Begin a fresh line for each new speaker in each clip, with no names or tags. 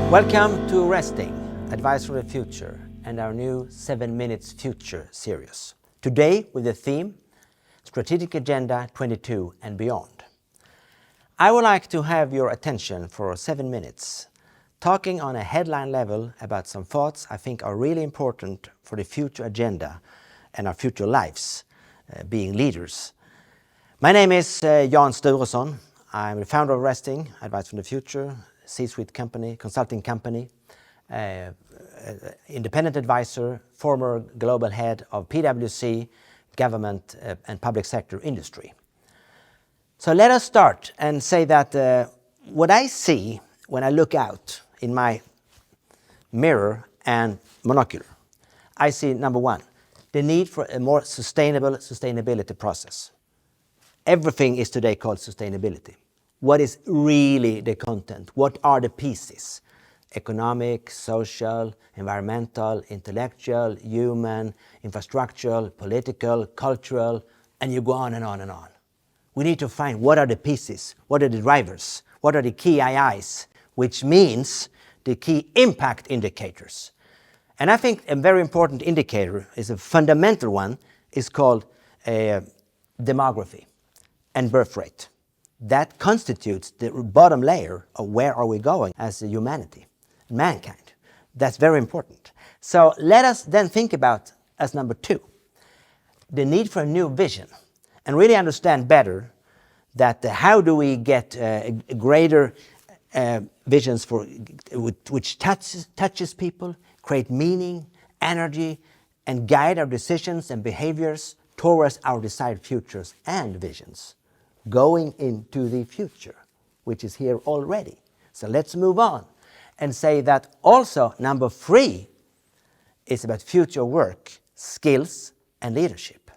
Welcome to Resting, Advice for the Future, and our new 7 Minutes Future series. Today with the theme, Strategic Agenda 22 and Beyond. I would like to have your attention for 7 minutes, talking on a headline level about some thoughts I think are really important for the future agenda and our future lives, being leaders. My name is Jan Sturesson. I'm the founder of Resting, Advice for the Future, C-suite company, consulting company, independent advisor, former global head of PwC, government and public sector industry. So let us start and say that what I see when I look out in my mirror and monocular, I see, number one, the need for a more sustainable sustainability process. Everything is today called sustainability. What is really the content? What are the pieces? Economic, social, environmental, intellectual, human, infrastructural, political, cultural, and you go on and on and on. We need to find what are the pieces, what are the drivers, what are the key IIs, which means the key impact indicators. And I think a very important indicator is a fundamental one, is called demography and birth rate. That constitutes the bottom layer of where are we going as a humanity, mankind. That's very important. So let us then think about, as number two, the need for a new vision and really understand better that how do we get greater visions for which touches people, create meaning, energy, and guide our decisions and behaviors towards our desired futures and visions, going into the future, which is here already. So let's move on and say that also number three is about future work, skills, and leadership.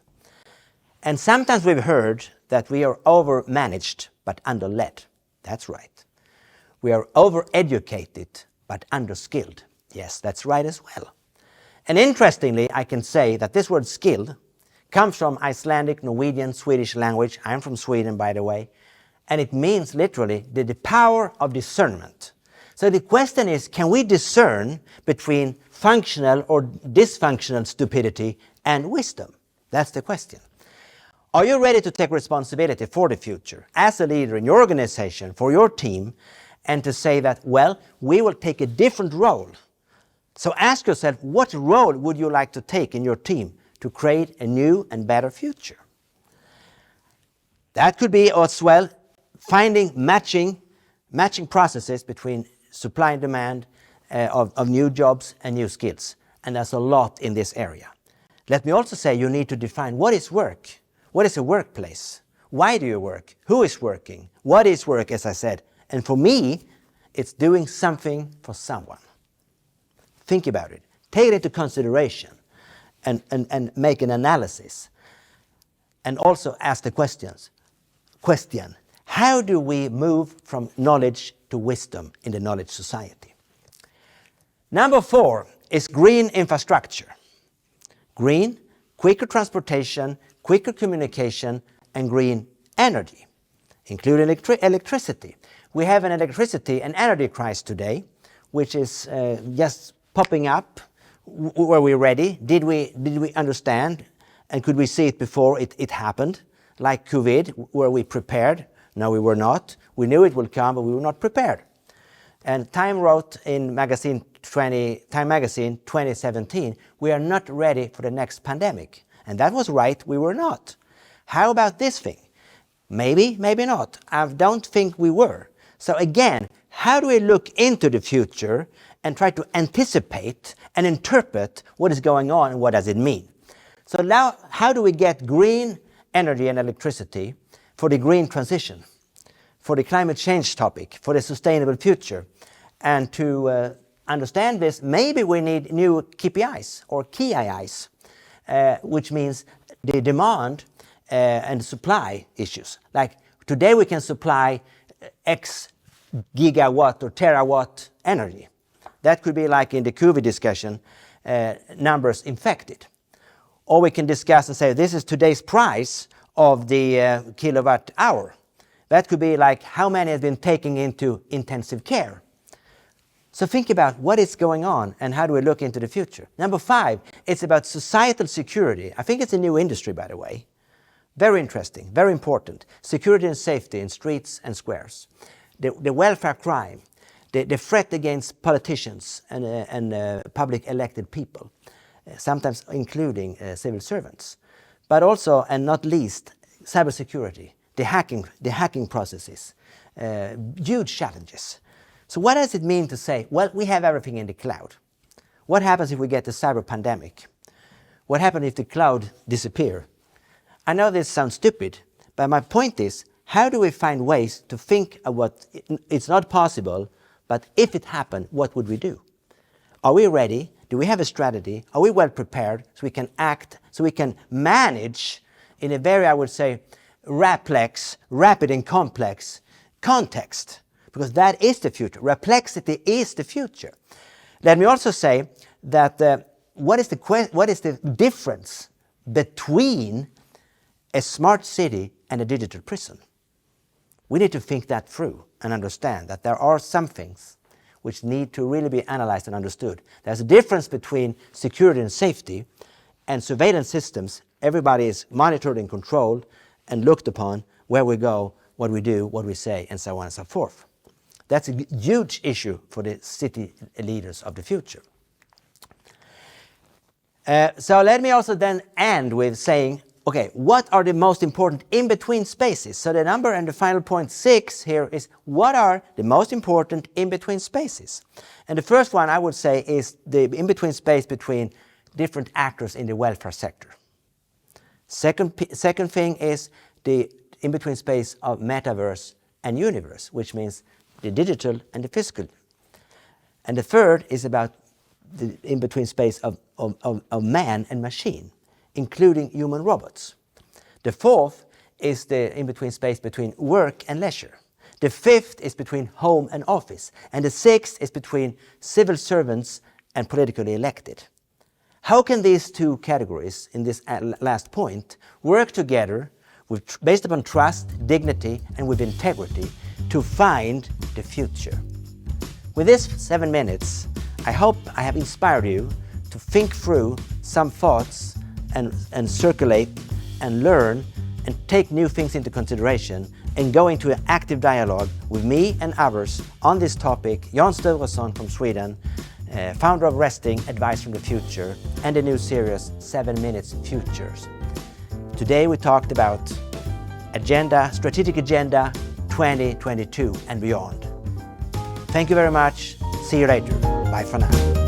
And sometimes we've heard that we are over-managed but under-led. That's right. We are over-educated but under-skilled. Yes, that's right as well. And interestingly, I can say that this word skilled comes from Icelandic, Norwegian, Swedish language. I'm from Sweden, by the way. And it means literally the power of discernment. So the question is, can we discern between functional or dysfunctional stupidity and wisdom? That's the question. Are you ready to take responsibility for the future as a leader in your organization, for your team, and to say that, well, we will take a different role? So ask yourself, what role would you like to take in your team to create a new and better future? That could be as well finding matching processes between supply and demand of new jobs and new skills. And there's a lot in this area. Let me also say you need to define what is work. What is a workplace? Why do you work? Who is working? What is work, as I said? And for me, it's doing something for someone. Think about it. Take it into consideration. And make an analysis, and also ask the question, how do we move from knowledge to wisdom in the knowledge society? Number four is green infrastructure. Green, quicker transportation, quicker communication, and green energy, including electricity. We have an electricity and energy crisis today, which is just popping up. Were we ready? Did we understand? And could we see it before it happened? Like COVID, were we prepared? No, we were not. We knew it would come, but we were not prepared. And Time wrote in Time Magazine 2017, we are not ready for the next pandemic. And that was right, we were not. How about this thing? Maybe, maybe not. I don't think we were. So again, how do we look into the future and try to anticipate and interpret what is going on and what does it mean? So now, how do we get green energy and electricity for the green transition, for the climate change topic, for the sustainable future? And to understand this, maybe we need new KPIs or key IIs, which means the demand and supply issues. Like today we can supply X gigawatt or terawatt energy. That could be like in the COVID discussion, numbers infected. Or we can discuss and say, this is today's price of the kilowatt hour. That could be like how many have been taken into intensive care. So think about what is going on and how do we look into the future. Number 5, it's about societal security. I think it's a new industry, by the way. Very interesting, very important. Security and safety in streets and squares. The welfare crime, the threat against politicians and public elected people, sometimes including civil servants. But also, and not least, cybersecurity, the hacking processes, huge challenges. So what does it mean to say, well, we have everything in the cloud? What happens if we get a cyber pandemic? What happens if the cloud disappears? I know this sounds stupid, but my point is, how do we find ways to think of what it's not possible, but if it happened, what would we do? Are we ready? Do we have a strategy? Are we well prepared so we can act, so we can manage in a very, I would say, rapid and complex context? Because that is the future. Perplexity is the future. Let me also say that what is the difference between a smart city and a digital prison? We need to think that through and understand that there are some things which need to really be analyzed and understood. There's a difference between security and safety and surveillance systems. Everybody is monitored and controlled and looked upon where we go, what we do, what we say, and so on and so forth. That's a huge issue for the city leaders of the future. So let me also then end with saying, okay, what are the most important in-between spaces? So the number and the final point 6 here is, what are the most important in-between spaces? And the first one I would say is the in-between space between different actors in the welfare sector. Second thing is the in-between space of metaverse and universe, which means the digital and the physical. And the third is about the in-between space of man and machine, including human robots. The fourth is the in-between space between work and leisure. The fifth is between home and office. And the sixth is between civil servants and politically elected. How can these two categories, in this last point, work together based upon trust, dignity, and with integrity to find the future? With this 7 minutes, I hope I have inspired you to think through some thoughts and circulate and learn and take new things into consideration and go into an active dialogue with me and others on this topic. Jan Sturesson from Sweden, founder of Resting, Advice from the Future, and the new series 7 Minutes Futures. Today we talked about Strategic Agenda 2022 and beyond. Thank you very much. See you later. Bye for now.